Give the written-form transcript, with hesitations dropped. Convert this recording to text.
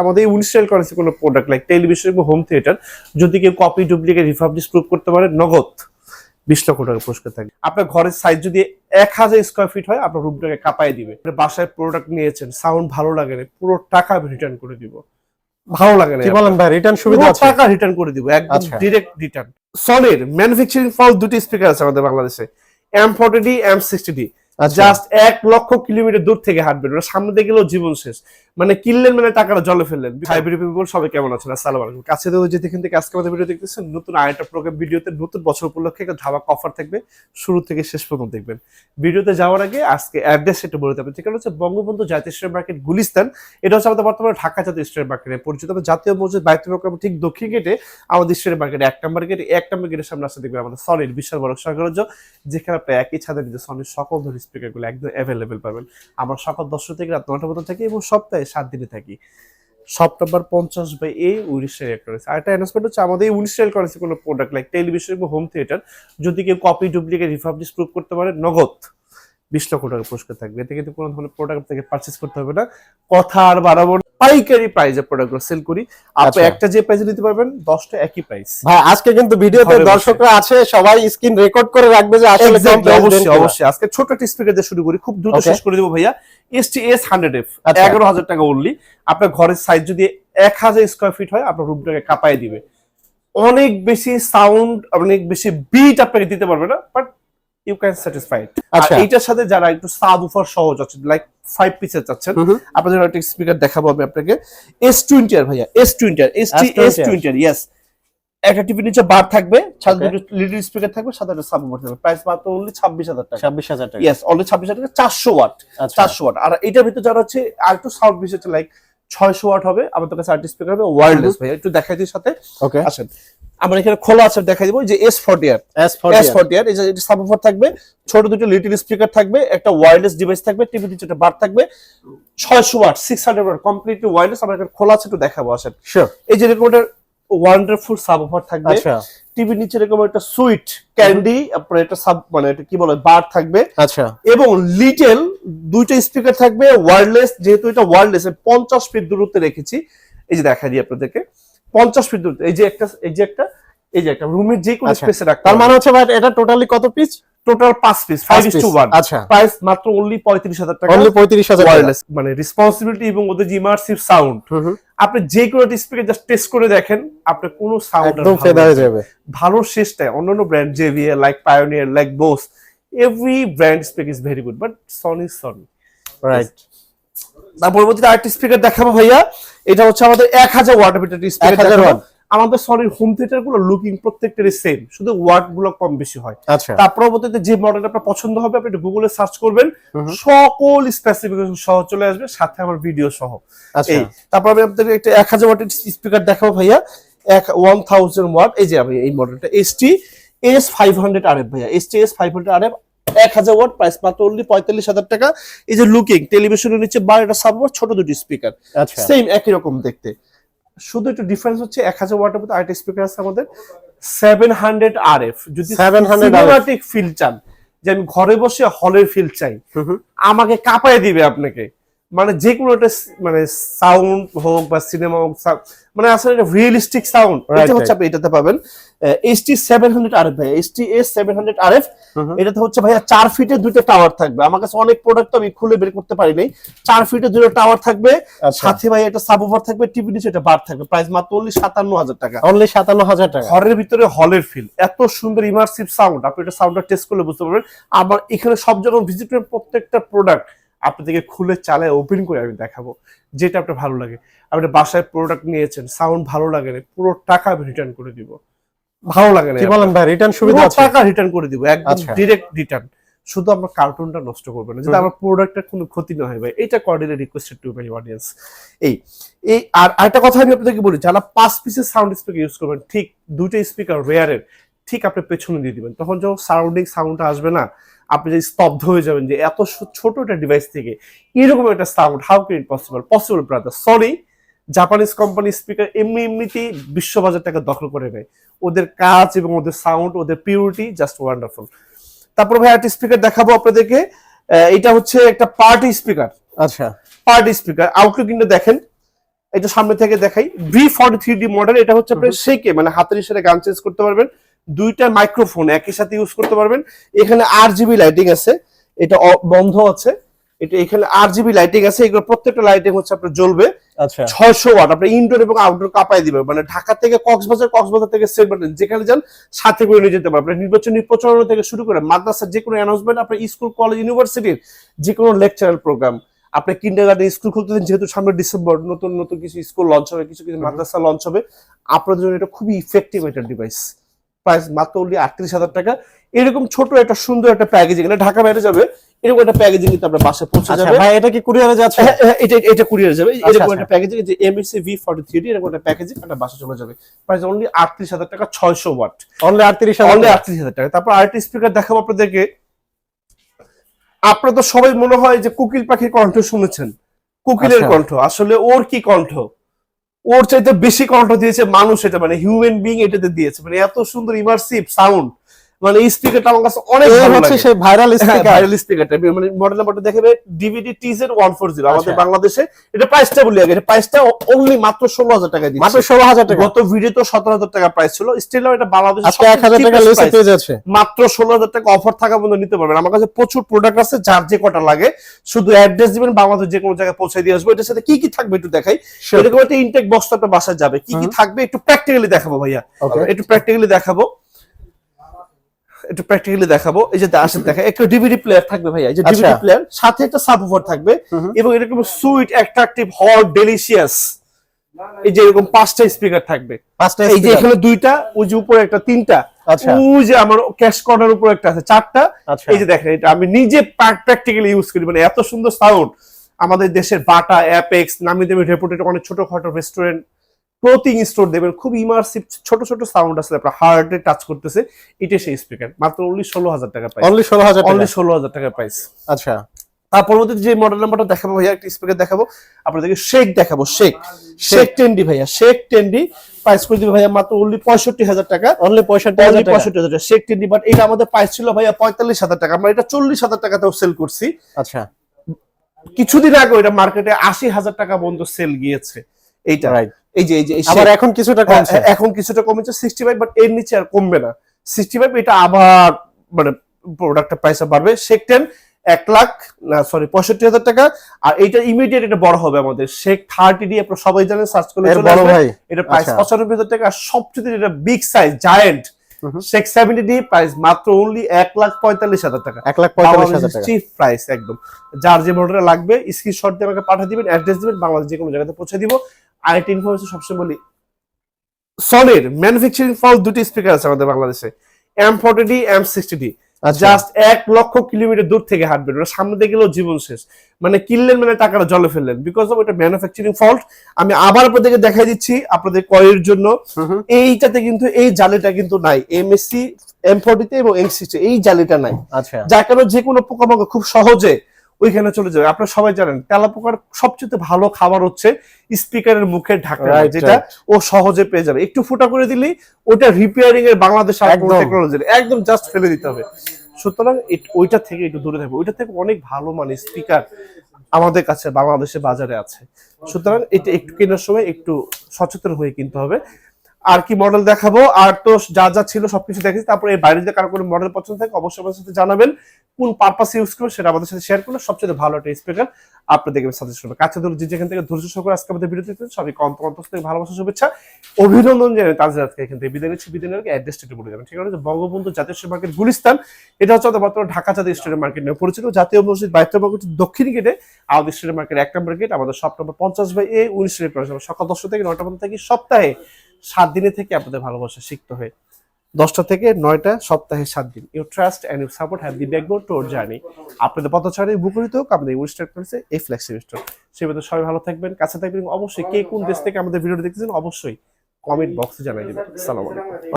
আমাদের ইনস্টল করেছে কোনো প্রোডাক্ট লাইক টেলিভিশন এবং হোম থিয়েটার যদি কেউ কপি ডুপ্লিকেট রিফাবলিশ প্রুভ করতে পারে নগদ 20 লক্ষ টাকা পুরস্কার থাকে। আপনার ঘরের সাইজ যদি 1000 স্কয়ার ফিট হয় আপনার রুমটাকে কাঁপায় দিবে। বাসায় প্রোডাক্ট নিয়েছেন সাউন্ড ভালো লাগে না পুরো টাকা আমি রিটার্ন করে দিব। ভালো লাগে না কি বলেন ভাই, রিটার্ন সুবিধা আছে? টাকা রিটার্ন করে দিব একদম ডাইরেক্ট রিটার্ন। সনির ম্যানুফ্যাকচারিং ফল দুটি স্পিকার আছে আমাদের বাংলাদেশে, M40D M60D। জাস্ট 1 লক্ষ কিলোমিটার দূর থেকে হাঁটবেন, ওরা সামনে দিয়ে গেলেও জীবন শেষ। মানে কিনলেন মানে টাকাটা জলে ফেললেন। হাইব্রিড পিপল সবাই কেমন আছেন? আসসালামু আলাইকুম। কাছে তো যে যেখান থেকে আজকে আমাদের ভিডিও দেখতেছেন, নতুন আরেকটা প্রোগ্রাম ভিডিওতে নতুন বছর উপলক্ষে একটা ধামাকা অফার থাকবে, শুরু থেকে শেষ পর্যন্ত দেখবেন। ভিডিওতে যাওয়ার আগে আজকে অ্যাড্রেস একটু বলে দেবেন। ঠিকানা হচ্ছে বঙ্গবন্ধু জাতীয় স্ট্রিট মার্কেট গুলিস্তান। এটা হচ্ছে আমাদের বর্তমানে ঢাকা জাতীয় স্ট্রিট মার্কেটে পরিচিত। জাতীয় মসজিদ বাইতুল মোকাররম ঠিক দক্ষিণ গেটে আমাদের স্ট্রিট মার্কেটে 1 নম্বর গেটের সামনে আসতে দেখবেন আমাদের সনির বিশাল বড় সাগরজ্য, যেখানে আপনি একই ছাদের নিচে সনির সকল ধরনের স্পিকারগুলো একদম অ্যাভেলেবেল পাবেন। আমরা সকাল 10টা থেকে রাত 9টা পর্যন্ত থাকি এবং সপ্তাহে 7 দিনে থাকি। Shop number 50/A Winistyle electronics. আরেকটা অ্যানাউন্সমেন্ট হচ্ছে আমাদের উইনিস্টাইল করেছে কোনো প্রোডাক্ট লাইক টেলিভিশন এবং হোম থিয়েটার যদি কেউ কপি ডুপ্লিকেট রিফাবলিশ প্রুভ করতে পারে নগদ 20 লক্ষ টাকা পুরস্কার থাকবে। এতে কিন্তু কোনো ধরনের প্রোডাক্ট থেকে পারচেজ করতে হবে না। কথা আর বাড়াবো না, পাইকারি প্রাইসে প্রোডাক্টগুলো সেল করি। আপনি একটা যে প্রাইসে নিতে পারবেন 10টা একই প্রাইস। ভাই আজকে কিন্তু ভিডিওতে দর্শকরা আছে, সবাই স্ক্রিন রেকর্ড করে রাখবে যে আসলে অবশ্যই আজকে ছোট একটা স্পিকার দিয়ে শুরু করি, খুব দ্রুত শেষ করে দেব ভাইয়া। ST-S100F 11,000 টাকা অনলি। আপনার ঘরের সাইজ যদি 1000 স্কয়ার ফিট হয় আপনার রুমটাকে কাঁপায় দিবে। অনেক বেশি সাউন্ড, অনেক বেশি বিট আপনাকে দিতে পারবে না, বাট ইউ ক্যান স্যাটিসফাইড। আর এইটার সাথে যারা একটু সাবউফার সহ যাচ্ছেন লাইক 5 পিসের চাচ্ছেন, আপনাদের একটা স্পিকার দেখাবো আমি আপনাকে। S20 ভাইয়া, S20 ইয়েস। একটা টিভির নিচে বার থাকবে, সাথে দুটো লিটল স্পিকার থাকবে, সাথে একটা সাবউফার থাকবে। প্রাইস মাত্র অনলি 26,000 টাকা। 26,000 টাকা, ইয়েস অনলি 26,000 টাকা। 400 ওয়াট, 400 ওয়াট। আর এটার ভিতরে যারা হচ্ছে আর একটু সাউন্ড বেশি আছে লাইক 600 ওয়াট হবে, আমাদের কাছে আর্টিস্ট স্পিকার হবে ওয়্যারলেস। ভাইয়া একটু দেখাই দিই সাথে। ওকে আসেন, আমরা এখানে খোলা আছে দেখাই দিব। যে S40 এই যে এটা সাবউফার থাকবে, ছোট দুটো লিটল স্পিকার থাকবে, একটা ওয়্যারলেস ডিভাইস থাকবে, টিভির নিচে একটা বার থাকবে, 600 ওয়াট 600 ওয়াট কমপ্লিটলি ওয়্যারলেস। আমরা এখানে খোলা আছে একটু দেখাবো। আসেন, শিওর। এই যে রেকর্ডার ওয়ান্ডারফুল সাবউফার থাকবে, টিভির নিচে এরকম একটা সুইট ক্যান্ডি, আপনার একটা সাব মানে এটা কি বলে বার থাকবে, আচ্ছা, এবং লিটল দুইটা স্পিকার থাকবে ওয়্যারলেস। যেহেতু এটা ওয়্যারলেস 50 ফিট দূরত্বে রেখেছি, এই যে দেখা দিই আপনাদেরকে 50 ফিট দূরত্বে। এই যে একটা রুমের যে কোনো স্পেসে রাখতে। তার মানে হচ্ছে ভাই এটা টোটালি কত পিস? Total 5 piece, 5:1। আচ্ছা, প্রাইস মাত্র অনলি 35,000 টাকা। অনলি 35,000 ওয়্যারলেস মানে রেসপন্সিবিলিটি এবং ওদের যে ইমার্সিভ সাউন্ড, আপনি যে কোনো স্পিকার জাস্ট টেস্ট করে দেখেন, আপনার কোনো সাউন্ড একদম ফেদা হয়ে যাবে। ভালো শেষটায় অন্যান্য brand JBL like pioneer like Bose, every brand speak is very good, but Sony right. তার পরবর্তীতে আরেকটি স্পিকার দেখাবো ভাইয়া। এটা হচ্ছে আমাদের 1000 ওয়াটের একটা স্পিকার দেখাবো। আমাদের সনির হোম থিয়েটার গুলো লুকিং প্রত্যেকটারই সেম, শুধু ওয়াট গুলো কম বেশি হয়। তার পরবর্তীতে যে মডেলটা আপনার পছন্দ হবে আপনি একটু গুগলে সার্চ করবেন, সকল স্পেসিফিকেশন সহ চলে আসবে, সাথে আমার ভিডিও সহ। এই তারপর আমি আপনাদের একটা 1000 ওয়াটের স্পিকার দেখাবো ভাইয়া, 1000 ওয়াট। এই যে আমি এই মডেলটা ST-S500RF ভাইয়া, ST-S500RF 1000 ওয়াট, প্রাইস মাত্র অনলি 45,000 টাকা। এই যে লুকিং টেলিভিশনের নিচে 12টা সাবউফার, ছোট দুটি স্পিকার, সেম একই রকম দেখতে, শুধু একটু ডিফারেন্স হচ্ছে 1000 ওয়াটের মধ্যে আরেকটা স্পিকার আছে আমাদের 700RF। যদি 700 ফিল চান, যে আমি ঘরে বসে হলের ফিল চাই, আমাকে কাঁপায় দিবে আপনাকে, মানে যে কোনো একটা মানে সাউন্ড হোক বা সিনেমা হোক, মানে আসলে এটা রিয়েলিস্টিক সাউন্ড, এটা হচ্ছে আপনি এটাতে পাবেন। ST-700RF ভাই, ST-S700RF। এটাতে হচ্ছে ভাইয়া 4 ফিটের দুটো টাওয়ার থাকবে। আমার কাছে অনেক প্রোডাক্ট আমি খুলে বের করতে পারি নাই। 4 ফিটের দুটো টাওয়ার থাকবে, সাথে ভাই একটা সাবউফার থাকবে, টিভি নিচে একটা বার থাকবে। প্রাইস মাত্র অনলি 57,000 টাকা। অনলি 57,000 টাকা। ঘরের ভিতরে হলের ফিল, এত সুন্দর ইমার্সিভ সাউন্ড, আপনি এটা সাউন্ডটা টেস্ট করলে বুঝতে পারবেন। আমার এখানে সব যখন ভিজিট করেন প্রত্যেকটা প্রোডাক্ট আপনাদেরকে খুলে চালায় ওপেন করে আমি দেখাবো, যেটা আপনার ভালো লাগে। আপনি বাসায় প্রোডাক্ট নিয়েছেন সাউন্ড ভালো লাগে না, পুরো টাকা আমি রিটার্ন করে দিব। ভালো লাগে না, কি বলেন ভাই, রিটার্ন সুবিধা আছে? টাকা রিটার্ন করে দিব একদম ডাইরেক্ট রিটার্ন। শুধু আমার কার্টুনটা নষ্ট করবে না, যাতে আমার প্রোডাক্টের কোনো ক্ষতি না হয় ভাই। এটা কর্ডিনালি রিকোয়েস্টেড টু মাই অডিয়েন্স। এই আর আরেকটা কথা আমি আপনাদেরকে বলি, যারা 5 পিসের সাউন্ড স্পিকার ইউজ করবেন, ঠিক দুইটা স্পিকার রেয়ারের ঠিক আপনি পেছনে দিয়ে দিবেন, তখন যখন সারাউন্ডিং সাউন্ডটা আসবে না, আপনি যে স্তব্ধ হয়ে যাবেন যে এত ছোট একটা ডিভাইস থেকে এরকম একটা sound, how can it possible brother. Sorry, Japanese company speaker এমনিতেই বিশ্ববাজার টাকা দখল করে নেয়। ওদের কাজ এবং ওদের সাউন্ড, ওদের পিউরিটি জাস্ট ওয়ান্ডারফুল। তারপর ভাই একটা স্পিকার দেখাবো আপনাদেরকে। এটা হচ্ছে একটা পার্টি স্পিকার। আচ্ছা, পার্টি স্পিকার আউটলুক কিন্তু দেখেন, এটা সামনে থেকে দেখাই, V43D মডেল। এটা হচ্ছে আপনার শেকে মানে হাতের ইশারায় গান চেঞ্জ করতে পারবেন, দুইটা মাইক্রোফোন একই সাথে ইউজ করতে পারবেন। এখানে RGB লাইটিং আছে, এটা বন্ধ আছে, এটা এখানে RGB লাইটিং আছে, এগুলো প্রত্যেকটা লাইটিং হচ্ছে আপনার জ্বলবে। আচ্ছা 600 ওয়াট, আপনি ইনডোর এবং আউটডোর কাঁপায় দিবে, মানে ঢাকা থেকে কক্সবাজার থেকে সেন্ট মার্টিন যেখানে যান সাথে করে নিয়ে যেতে পারবেন। নির্বাচনী প্রচারণা থেকে শুরু করে মাদ্রাসার যে কোনো অ্যানাউন্সমেন্ট, আপনার স্কুল কলেজ ইউনিভার্সিটির যে কোনো লেকচারাল প্রোগ্রাম, আপনি কিন্ডারগার্টেন স্কুল খুলতে দিন, যেহেতু সামনে ডিসেম্বর নতুন নতুন কিছু স্কুল লঞ্চ হবে, কিছু কিছু মাদ্রাসা লঞ্চ হবে, আপনাদের জন্য এটা খুবই ইফেক্টিভ একটা ডিভাইস। প্রাইস মাত্র অনলি 38,000 টাকা। এরকম ছোট একটা সুন্দর একটা প্যাকেজিং, এটা ঢাকা বাইরে যাবে, এরকম একটা প্যাকেজিং কিন্তু আপনার বাসায় পৌঁছে যাবে। ভাই এটা কি কুরিয়ারে যাচ্ছে? এটা কুরিয়ারে যাবে। এরকম একটা প্যাকেজিং, যে MSC V43D এরকম একটা প্যাকেজিং আপনার বাসায় চলে যাবে। প্রাইস অনলি 38,000 টাকা, 600 ওয়াট, অনলি 38,000 টাকা। তারপর আরেকটা স্পিকার দেখাবো আপনাদেরকে। আপনারা তো সবাই মনে হয় যে কোকিল পাখির কণ্ঠ শুনেছেন, কোকিলের কণ্ঠ, আসলে ওর কি কণ্ঠ, ওর চাইতে বেশি কণ্ঠ দিয়েছে মানুষ, এটা মানে হিউম্যান বিং এটাতে দিয়েছে, মানে এত সুন্দর ইমার্সিভ সাউন্ড। মানে এই স্পিকারটা আমার কাছে অনেক ভালো লাগে, সেই ভাইরাল স্পিকার, ভাইরাল স্পিকারটা। মানে মডেল নাম্বারটা দেখাবে DVD TZ140 আমাদের বাংলাদেশে। এটা প্রাইসটা বলি আগে, এটা প্রাইসটা অনলি মাত্র 16,000 টাকা দিচ্ছি, মাত্র 16,000 টাকা। গত ভিডিও তো 17,000 টাকা প্রাইস ছিল, স্টিল এটা বাংলাদেশে আজকে 1,000 টাকা লেসে পেয়ে যাচ্ছে, মাত্র 16,000 টাকা অফার থাকা পর্যন্ত নিতে পারবেন। আমার কাছে প্রচুর প্রোডাক্ট আছে, যার যে কটা লাগে শুধু অ্যাড্রেস দিবেন, বাংলাদেশ যে কোনো জায়গায় পৌঁছে দিয়ে আসবো। এটার সাথে কি কি থাকবে একটু দেখাই। এরকম একটা ইনটেক বক্স আপনার বাসায় যাবে, কি কি থাকবে একটু প্র্যাকটিক্যালি দেখাবো ভাইয়া, একটু প্র্যাকটিক্যালি দেখাবো, একটু প্র্যাকটিক্যালি দেখাবো। এই যে আসেন দেখা, একটা ডিভিডি প্লেয়ার থাকবে ভাইয়া, এই যে ডিভিডি প্লেয়ার, সাথে একটা সাবউফার থাকবে, এবং এরকম সুইট অ্যাট্রাকটিভ হট ডেলিশিয়াস এই যে এরকম 5টা স্পিকার থাকবে। এই যে এখানে 2টা, ওই যে উপরে একটা 3টা, ওই যে আমার ক্যাশ কর্নার উপর একটা আছে 4টা। এই যে দেখেন, এটা আমি নিজে প্র্যাকটিক্যালি ইউজ করি, মানে এত সুন্দর সাউন্ড। আমাদের দেশের বাটা, অ্যাপেক্স, নামি দামি রেপুটেড অনেক ছোটখাটো রেস্টুরেন্ট, ক্লোথিং স্টোর দেবেন, খুব ইমার্সিভ ছোট ছোট সাউন্ড আসলে আপনার হার্টে টাচ করতেছে। এটা সেই স্পিকার, মাত্র অনলি 16,000 টাকা প্রাইস, অনলি 16,000 টাকা প্রাইস। আচ্ছা, তার পরবর্তীতে যে মডেল নাম্বারটা দেখাবো ভাইয়া, একটা স্পিকার দেখাবো আপনাদেরকে, শেক দেখাবো, শেক 10D ভাইয়া, শেক 10D প্রাইস করে দিবে ভাইয়া মাত্র অনলি 65,000 টাকা, অনলি 65,000 টাকা, 65,000 টাকা শেক 10D। বাট এটা আমাদের প্রাইস ছিল ভাইয়া 45,000 টাকা, আমরা এটা 40,000 টাকাতেও সেল করছি। আচ্ছা, কিছুদিন আগে এটা মার্কেটে 80,000 টাকা পর্যন্ত সেল গিয়েছে এইটা। এই যে আবার এখন কিছুটা কমছে, এখন কিছুটা কমেছে 65, বাট এর নিচে আর কমবে না 65। এটা আবার মানে প্রোডাক্টের প্রাইস বাড়বে। শেক 10 65,000 টাকা। আর এইটা ইমিডিয়েট এটা বড় হবে আমাদের শেক 30D, আপনারা সবাই জানেন, সার্চ করলে চলে আসবে। এটা প্রাইস 95,000 টাকা। আর সবচেয়ে এটা big size giant shake 70D price মাত্র অনলি 1,45,000 টাকা, 1,45,000 টাকা চিপ প্রাইস একদম। যার যে মডেলটা লাগবে স্ক্রিনশট দিয়ে আমাকে পাঠিয়ে দিবেন, অ্যাড্রেস দিবেন, বাংলাদেশ যে কোনো জায়গাতে পৌঁছে দিব। আরেকটা ইনফরমেশন সবসময় বলি, সনির ম্যানুফ্যাকচারিং ফল্ট 2টি স্পিকার আছে আমাদের বাংলাদেশে, M40D M60D, জাস্ট 1 লক্ষ কিলোমিটার দূর থেকে হাঁটবেন, ওটা সামনে দিয়ে গেলেও জীবন শেষ, মানে কিনলেন মানে টাকাটা জলে ফেললেন, বিকজ অফ এটা ম্যানুফ্যাকচারিং ফল্ট। আমি আবার আপনাদেরকে দেখাই দিচ্ছি আপনাদের কয়ের জন্য, এইটাতে কিন্তু এই জালিটা কিন্তু নাই, MSC M40 তে এবং M60 এই জালিটা নাই। আচ্ছা, যার কারণে যে কোনো পোকামাকড় খুব সহজে ওইখানে চলে যাবে। আপনারা সবাই জানেন তেলাপোকার সবচেয়ে ভালো খাবার হচ্ছে স্পিকারের মুখের ঢাকনা, যেটা ও সহজে পেয়ে যাবে। একটু ফুটা করে দিলেই ওটা রিপেয়ারিং এর বাংলাদেশ টেকনোলজি একদম জাস্ট ফেলে দিতে হবে। সুতরাং ওইটা থেকে একটু দূরে থাকবে, ওইটা থেকে অনেক ভালো মানের স্পিকার আমাদের কাছে বাংলাদেশে বাজারে আছে। সুতরাং এটা একটু কেনার সময় একটু সচেতন হয়ে কিনতে হবে। আর কি মডেল দেখাবো, আর তো যা যা ছিল সবকিছু দেখেছি। তারপরে এই বাইরে যদি কারো কোনো মডেল পছন্দ থাকে অবশ্যই আমাদের সাথে জানাবেন, কোন পারপাসে ইউজ করবেন সেটা আমাদের সাথে শেয়ার করলে সবচেয়ে ভালো একটা স্পিকার আপনাদেরকে সাজেস্ট করবে। কাছে ধরে যেখান থেকে ধৈর্য সহকারে আজকে আমাদের ভিডিও দেখতেছেন সবাই অন্তর থেকে ভালোবাসা শুভেচ্ছা অভিনন্দন জানাই। তাদের আজকে এখান থেকে বিদায় নিচ্ছি, বিদায় নিয়ে অ্যাড্রেসটা একটু বলে যাবেন। ঠিক আছে, বঙ্গবন্ধু জাতীয় মার্কেট গুলিস্তান, এটা হচ্ছে বর্তমানে ঢাকা জাতীয় স্টেডিয়াম মার্কেট নামে পরিচিত। জাতীয় মসজিদ 22 নম্বর দক্ষিণ গেটে আমাদের স্টেডিয়াম মার্কেট 1 নম্বর গেট, আমাদের শপ নম্বর 50/A 19 সকাল 10টা থেকে 9টা পর্যন্ত থাকি। সপ্তাহে 7 দিনে থেকে আপনাদের ভালোবাসা শিখতে হয়, 10টা থেকে 9টা, সপ্তাহে 7 দিন। You trust and you support have the backbone to our journey. আপনাদের পথচারী মুখরিত হোক আমাদের ইনস্টাগ্রাম করেছে এই ফ্লেক্সিবল স্টোর। সেই মতো সবাই ভালো থাকবেন, কাছে থাকবেন। অবশ্যই কে কোন দেশ থেকে আমাদের ভিডিও দেখতেছেন অবশ্যই কমেন্ট বক্সে জানিয়ে দিবেন। আসসালামু আলাইকুম।